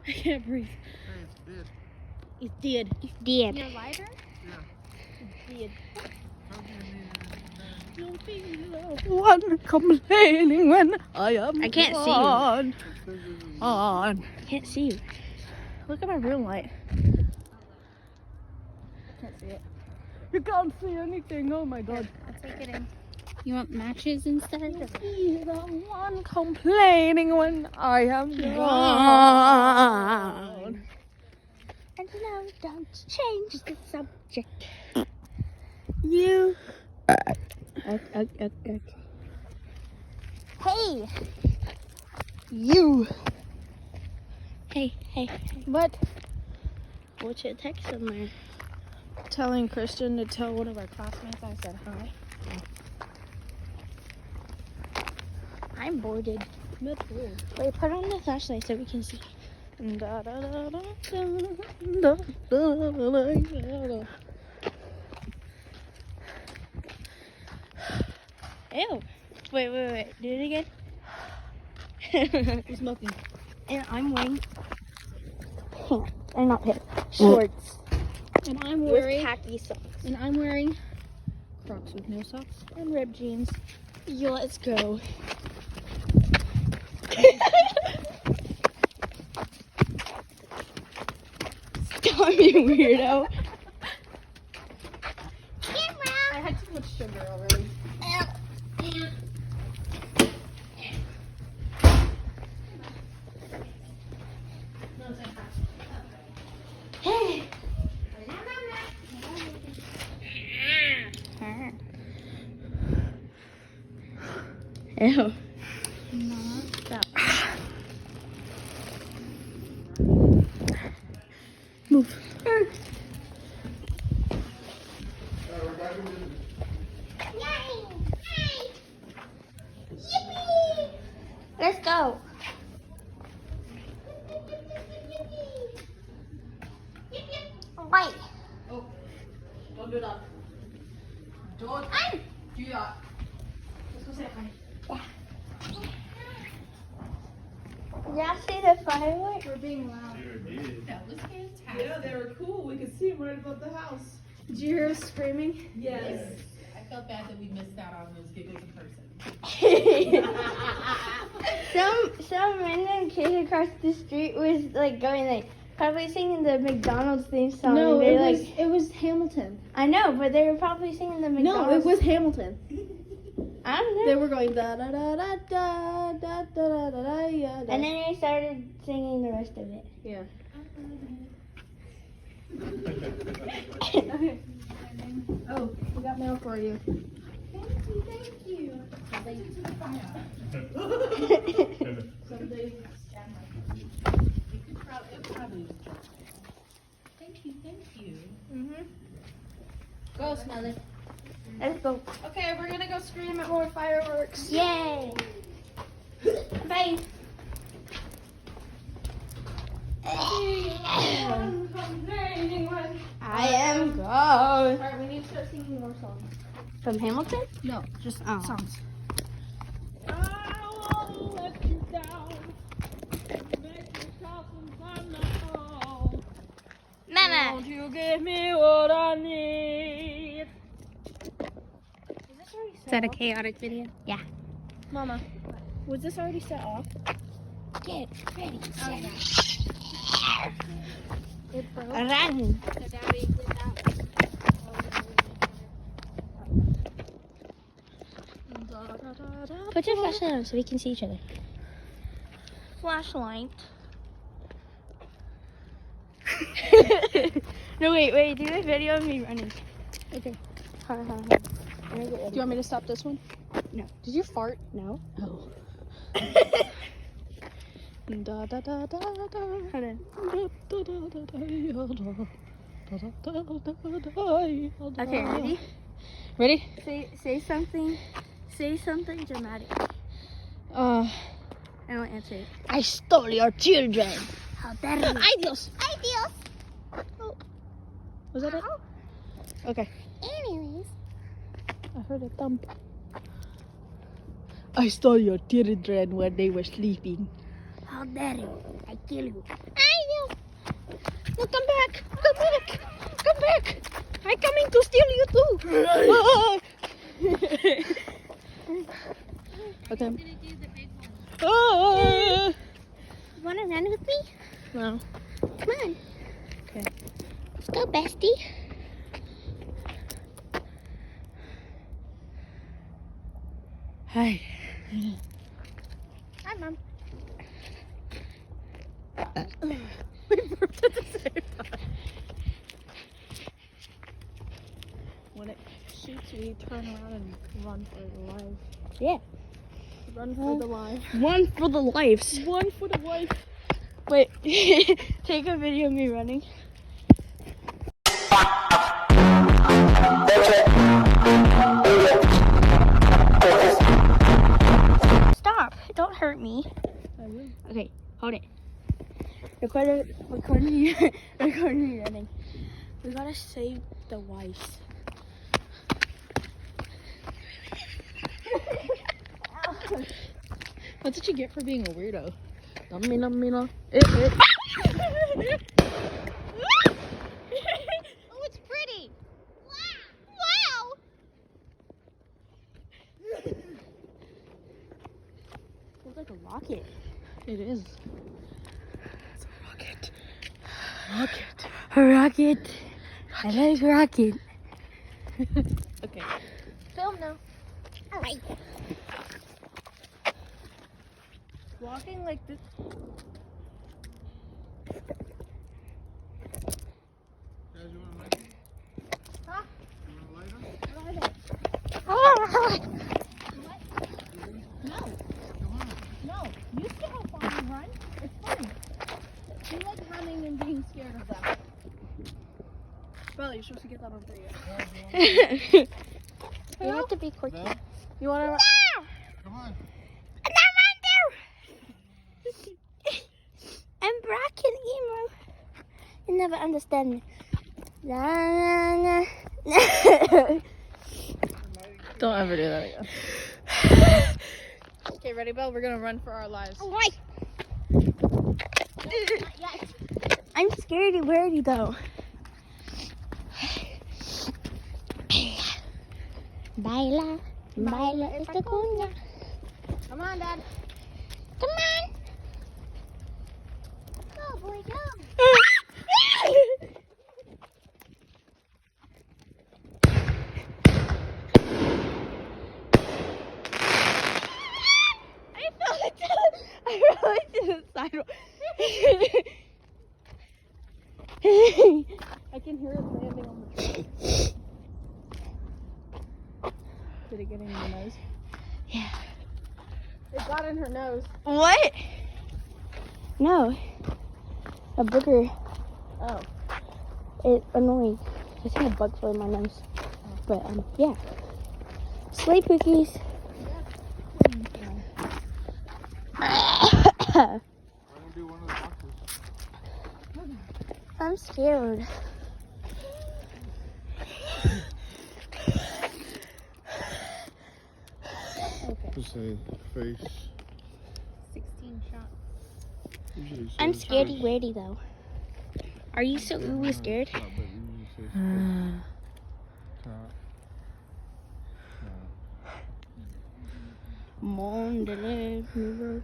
I can't breathe. Hey, It's dead. It's dead. Your lighter? yeah. Dead. Don't Don't be the one complaining when I am I can't see you. gone. I can't see you. Look at my room light. Can't see it. You can't see anything. Oh my god. I'll take it in. You want matches instead? Be the one complaining when I am gone. And no, don't change the subject. You. Hey. You. Hey. What? What's your text somewhere? Telling Christian to tell one of our classmates I said hi. I'm boarded. Me too. Wait, put on the flashlight so we can see. Da, da, da, da, da, da, da. Ew. Wait. Do it again. Who's smoking? And I'm wearing pants. Or not pants. Shorts. And I'm With wearing khaki socks. and I'm wearing Crocs with no socks and ripped jeans. Yeah, let's go. Stop, you weirdo. I had too much sugar already. Ew. Move. Let's go. Wait. Don't do that. Don't do that. Let's go say hi. Yeah, see the fireworks? We're being loud. Yeah, they were cool. We could see them right above the house. Did you hear us screaming? Yes. I felt bad that we missed out on those giggles in person. Some random kid across the street was like going like probably singing the McDonald's theme song. No, and they're it was Hamilton. I know, but they were probably singing the McDonald's. No, it was Hamilton. I don't know. They were going da da da da da da da da da da da. And then we started singing the rest of it. Yeah. Oh, we got mail for you. Thank you. Someday. Thank you. Go, Smelly. Let's go. Okay, we're gonna go scream at more fireworks. Yay! Bye. I am gone. Alright, we need to start singing more songs. From Hamilton? No, just Oh. songs. Mama. Won't you give me what I need? Is that a chaotic video? Yeah. Mama, was this already set off? Get ready. It broke. Run. So Daddy did that. Put your flashlight on so we can see each other. Flashlight. No, wait. Do a video of me running. Okay. Hold on. Do you want me to stop this one? No. Did you fart? No. Oh. Da da da da da. Hold on. Okay, ready? Ready? Say something. Say something dramatic. Uh, I don't answer it. I stole your children. How dare you? Ideals. Was that it? Okay. Anyways. I heard a thump. I stole your children when they were sleeping. How dare you? I kill you. I know. No, come back. Come back. Come back. I'm coming to steal you too. Okay. You want to run with me? No. Come on. Okay. Let's go, bestie. Hi. Hi, Mom. We burped at the same time. When it shoots, we turn around and run for the life. Yeah. Run for the life. One for the lives. One for the life. Wait, take a video of me running. Stop! Don't hurt me. I will. Okay, hold it. Recording you running. We gotta save the wife. What did you get for being a weirdo? Mina. Oh, it's pretty. Wow. Looks like a rocket. It is. It's a rocket. Rocket. A rocket. I like rocket. Okay. Film now. All right. Walking like this. Guys, you want a lighter? Huh? You want a lighter? No, Come on. no. You see how far you run? It's fun. You like running and being scared of them. Bella, you're supposed to get that on video. You have to be quick. No? You wanna? Come on. I'm Brock and Emo. You never understand me. Na. Don't ever do that again. Okay, ready, Belle? We're gonna run for our lives. Alright. I'm scaredy wordy though. Baila, baila esta cuña. Come on, Dad. Come on. Go, boy, go. I fell into the sidewalk. I can hear it landing on the tree. Did it get in your nose? Yeah. It got in her nose. What? No. A booger. Oh. It's annoying. I see a bug fly in my nose. But, yeah. Slay cookies. I'm gonna do one of the boxes. I'm scared. Just say face. 16 shots. Usually I'm says scaredy face. weirdy though. Are you so Yeah, uber scared? it's not, but usually says face.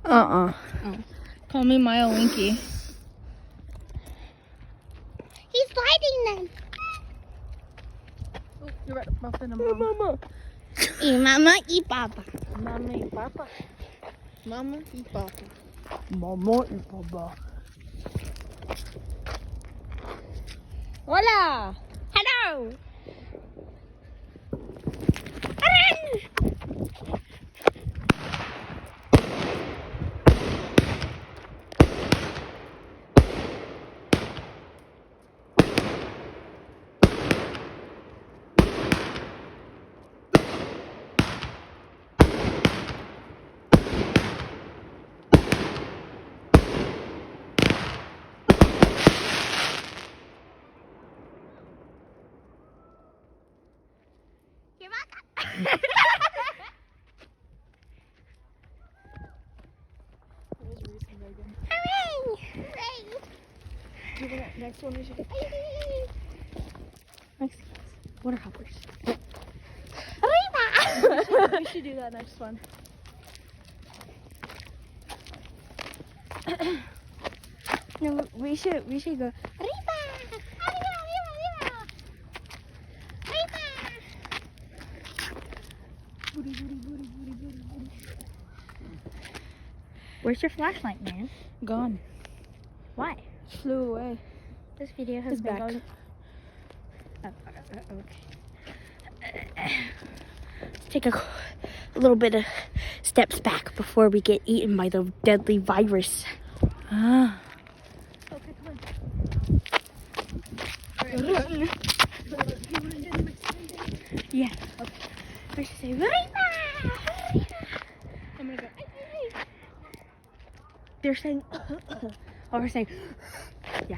Top. Call me Maya Winky. He's lighting them. Oh, you're right. Muffin and Mama. Y mama y papa. Mama y Papa. Mama y Papa. Mama y Papa. Hola! Hello. You're welcome. It was Reese and Megan. Next one we should do. Next, water hoppers. We should do that next one. No, we should go. Where's your flashlight, man? Gone. Why? Flew away. This video has It's been back. going. Okay. Take a little bit of steps back before we get eaten by the deadly virus. Ah. Okay, come on. Yeah. Okay. We should say, I'm gonna go. They're saying, or we're saying, yeah.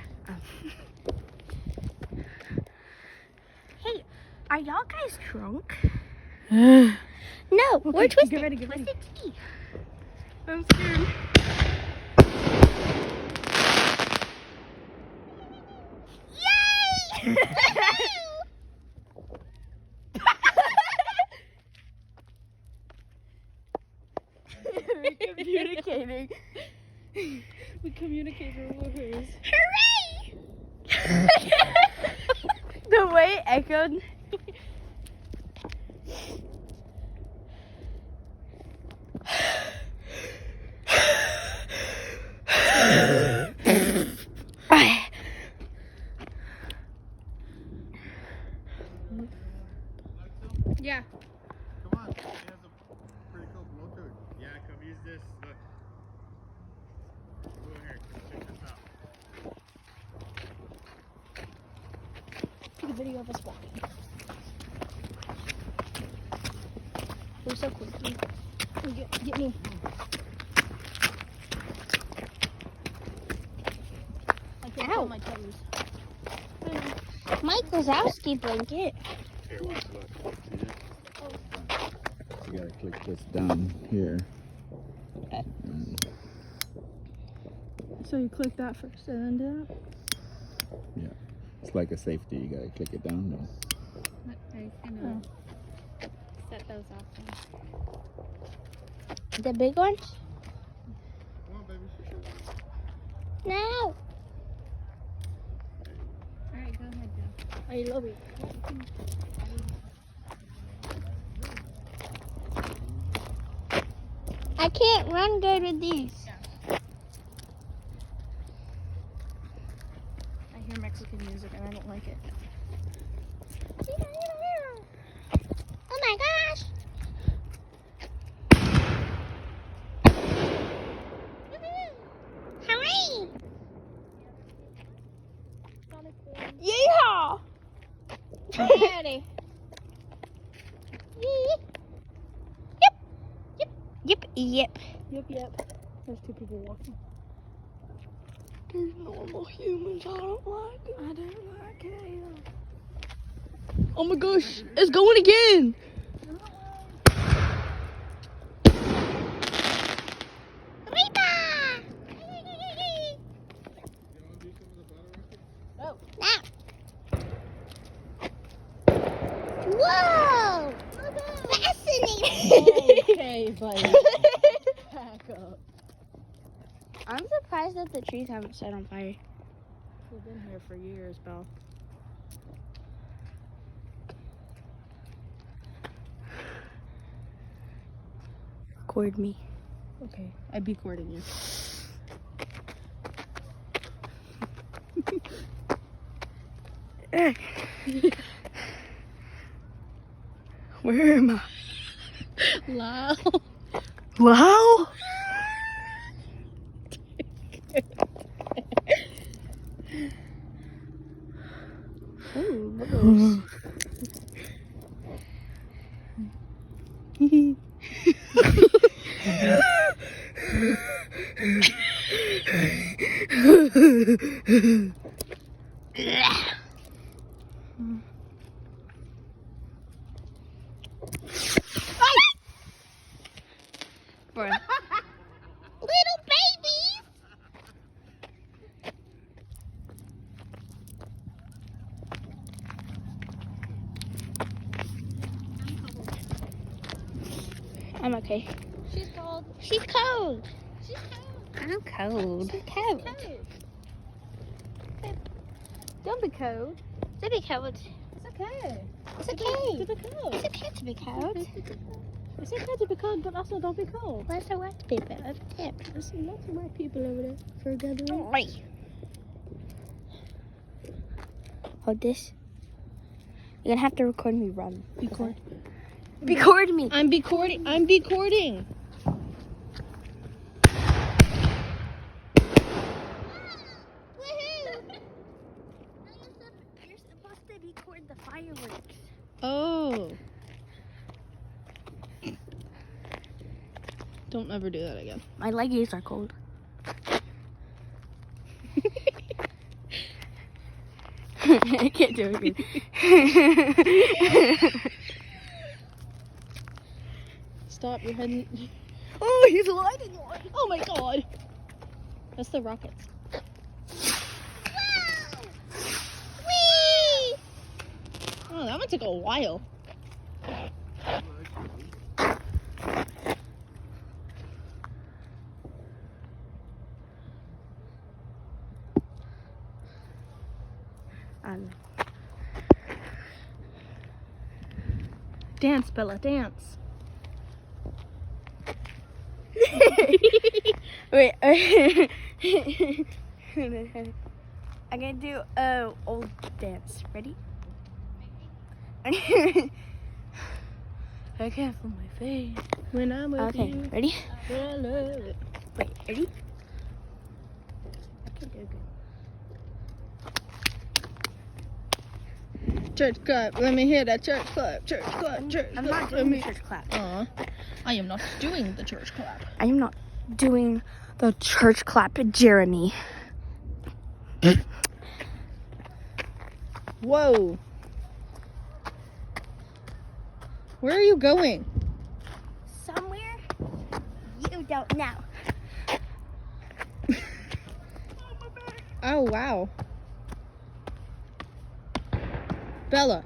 Hey, are y'all guys drunk? No, we're twisted. get ready. Twisted tea. I'm scared. Yay! We're communicating. We communicated with hers. Hooray! The way it echoed. Yeah. Come on. It has a pretty cool Bluetooth. Yeah, come use this. Look. Go here. Check this out. Take a video of us walking. We're so quick. Get me. I can't Ow. feel my toes. Mike Wazowski blanket. Here, look. See this? You gotta click this down here. So you click that first and then do that? Yeah. It's like a safety. You gotta click it down though. I know. Set those off. The big ones? Come on, baby. No. Alright, go ahead, Joe. I love it. I can't run good with these. I hear Mexican music and I don't like it. Oh my gosh. Hooray! Yeehaw! Ready. Yep. Yep. There's two people walking. There's normal humans. I don't like it. I don't like it either. Oh my gosh, it's going again. Whoa! Fascinating! Okay, buddy. Back up. I'm surprised that the trees haven't set on fire. We've been here for years, Belle. Record me. Okay, I'd be courting you. Where am I? Wow. Wow. Little babies! I'm okay. She's cold. She's cold. She's cold. I'm cold. She's cold. Don't be cold. Don't be cold. It's okay. It's okay. To be cold. It's okay to be cold. It's okay to be cold, but also don't be cold. Where's the white people over there? There's lots of white people over there for a gathering. Oi. Hold this. You're gonna have to record me run. Record. Record me. I'm recording. I'm recording. You're supposed to record the fireworks. Oh. Don't ever do that again. My leggies are cold. I can't do it again. Stop, you're heading. Oh, he's lighting one. Oh my god. That's the rockets. Whee! Oh, that one took a while. Dance, Bella, dance. Wait. I'm gonna do old dance. Ready? I can't feel my face. When I'm with Okay, you, ready? I love it. Wait, ready? I can do good. Church clap, let me hear that church clap, church clap, church I'm clap. not let doing me... the church clap. I am not doing the church clap. I am not doing the church clap, Jeremy. Whoa. Where are you going? Somewhere you don't know. Oh, wow. Bella.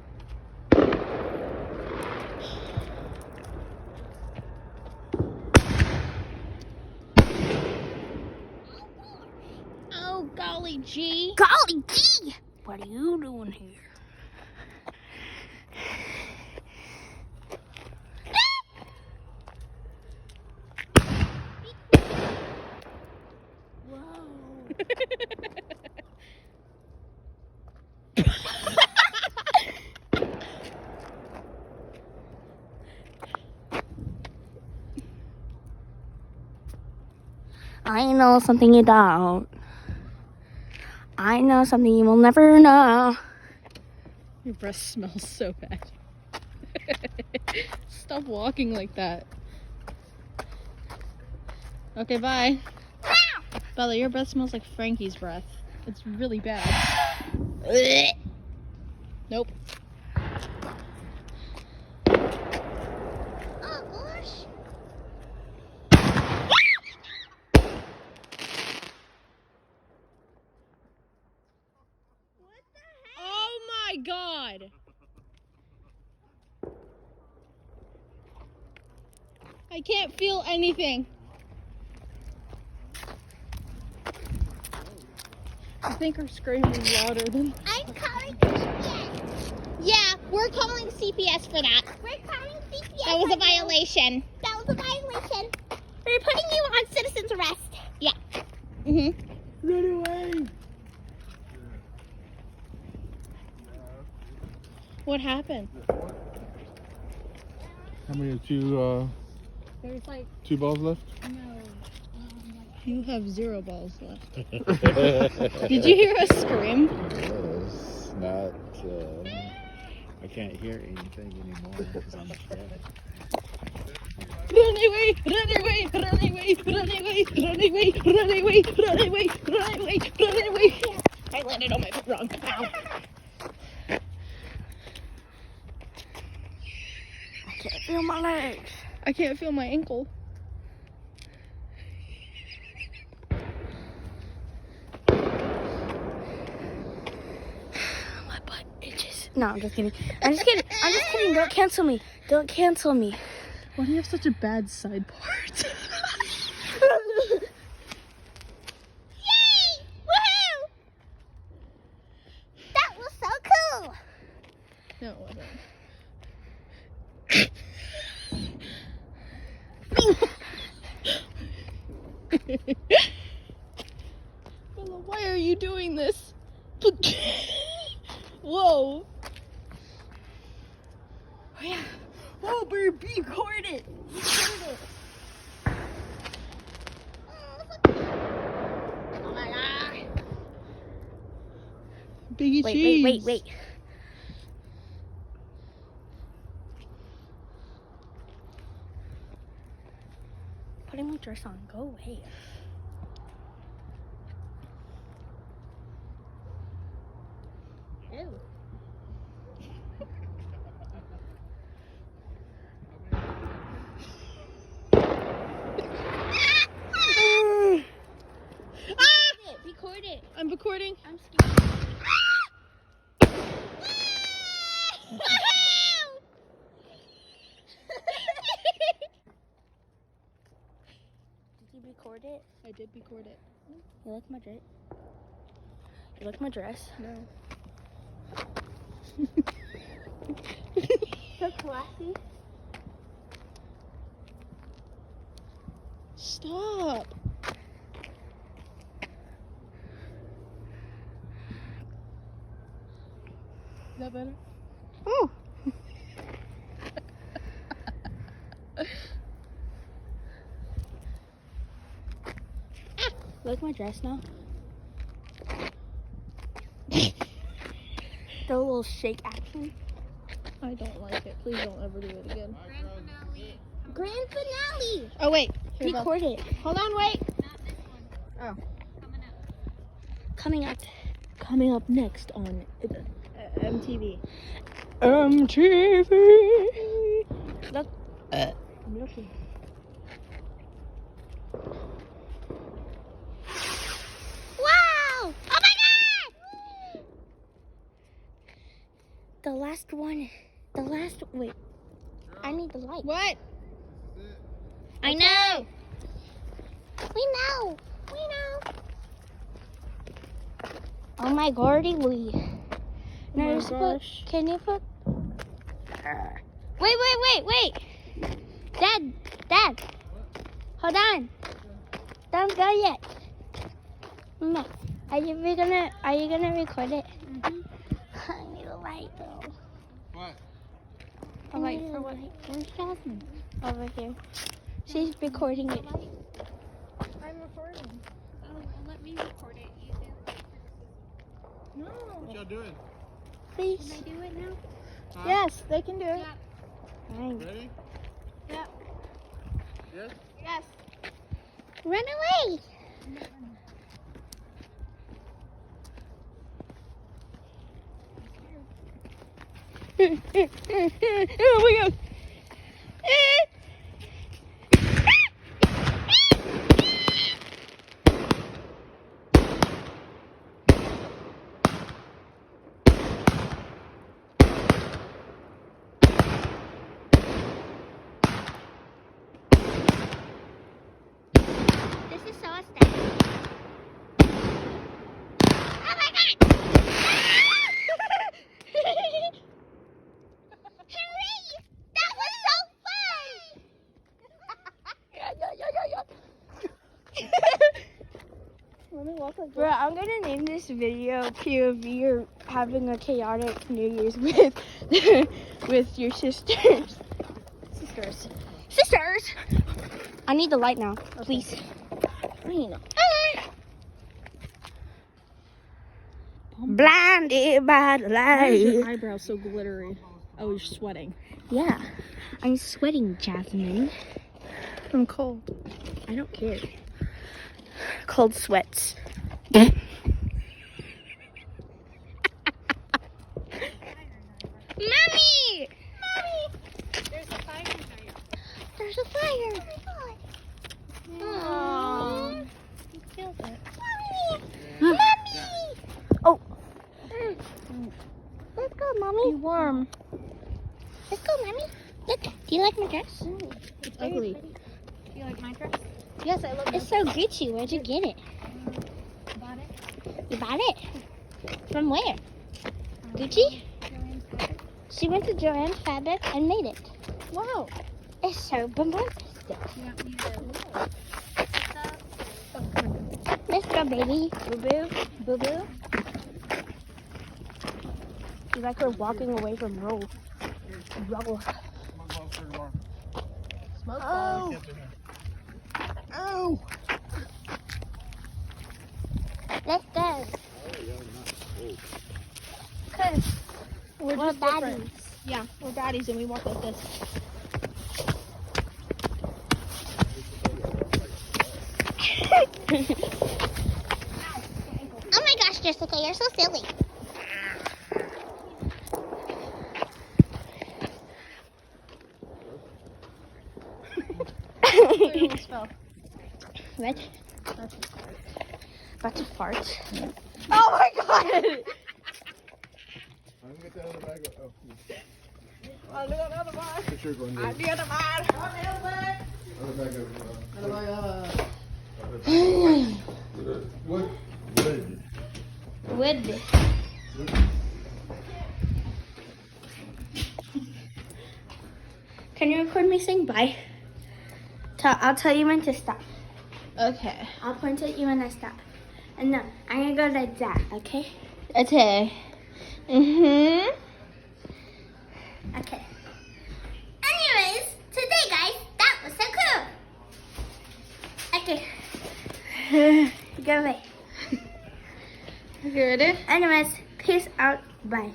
Oh, golly gee. Golly gee! What are you doing here? I know something you don't. I know something you will never know. Your breath smells so bad. Stop walking like that. Okay, bye. Bella, your breath smells like Frankie's breath. It's really bad. Nope. Oh gosh. Oh my god! I can't feel anything. I think our scream is louder than. I'm calling CPS. Yeah, we're calling CPS for that. We're calling CPS. That was a violation. That was a violation. We're putting you on citizen's arrest. Yeah. Mhm. Run away! What happened? How many? There's like Two balls left? You have 0 balls left. Did you hear us scream? It's not. I can't hear anything anymore because I'm dead. Run away! Run away! Run away! Run away! Run away! Run away! Run away! Run away! Run away! I landed on my foot wrong. Ow. I can't feel my legs. I can't feel my ankle. My butt itches. No, I'm just kidding. I'm just kidding. I'm just kidding. Don't cancel me. Don't cancel me. Why do you have such a bad side part? Yay! Woohoo! That was so cool. No, it wasn't. Bella, why are you doing this? Whoa. Oh yeah. Whoa, baby, record it. Record it. Oh my god. Biggie Wait, cheese. wait. Putting my dress on. Go away. Ew. Record it. I'm recording. I'm scared. Did you record it? I did record it. You like my dress? You like my dress? No. So classy. Stop. Is that better? Oh. You like my dress now? The little shake action. I don't like it. Please don't ever do it again. Grand finale. Oh wait. Here, Belle. Record it. Hold on, wait. Coming up next on MTV. MTV. Look. I'm looking. Wow! Oh my god! The last one. Wait. I need the light. What? I know. We know. Oh my gordy wee. my Just gosh. can you put? Wait. Dad. Hold on. Don't go yet. Mama, are you gonna record it? Mm-hmm. I need a light though. What? A light for what? Where's Jasmine? Over here. She's recording it. I'm recording. Oh, let me record it. You do. No. What y'all doing? Please. Can I do it now? Huh? Yes, they can do it. Yeah. Fine. Ready? Yeah. Yes? Yes. Run away. Oh my god. This is so aesthetic. Oh my god! Hooray! That was so fun! Bro, I'm gonna name this video POV or having a chaotic New Year's with your sisters. Sisters! I need the light now, please. Blinded by the Why is your light. eyebrow so glittery? Oh, you're sweating. Yeah, I'm sweating, Jasmine. I'm cold. I don't care. Cold sweats. Mommy! There's a fire tonight. There's a fire. Aww. You killed it. Mommy! Oh. Let's go, Mommy. Be warm. Let's go, Mommy. Look, do you like my dress? ugly. You like my dress? Yes, I love it. It's so Gucci. Where'd you get it? Bought it. You bought it? From where? Gucci? She went to Joann's Fabric and made it. Wow. It's so bombastic. You want me to Let's go, baby. Boo boo? Boo boo? She's like her walking away from Roll. Roll. Smoke Oh! Ow! Let's go. Cause we're We're just different. baddies. Yeah, we're baddies and we walk like this. Oh my gosh, Jessica, you're so silly. I almost fell. What? About to fart. Oh my god! I'm gonna get that other bag. Oh, I'll do another one. for sure going I'll to do another one. other bag What? Wood. Can you record me saying bye? I'll tell you when to stop. Okay. I'll point at you when I stop. And no, I'm gonna go like that, okay? Okay. Mm-hmm. Okay. Anyways, today, guys, that was so cool. Okay. Go away. Good. Anyways, peace out. Bye.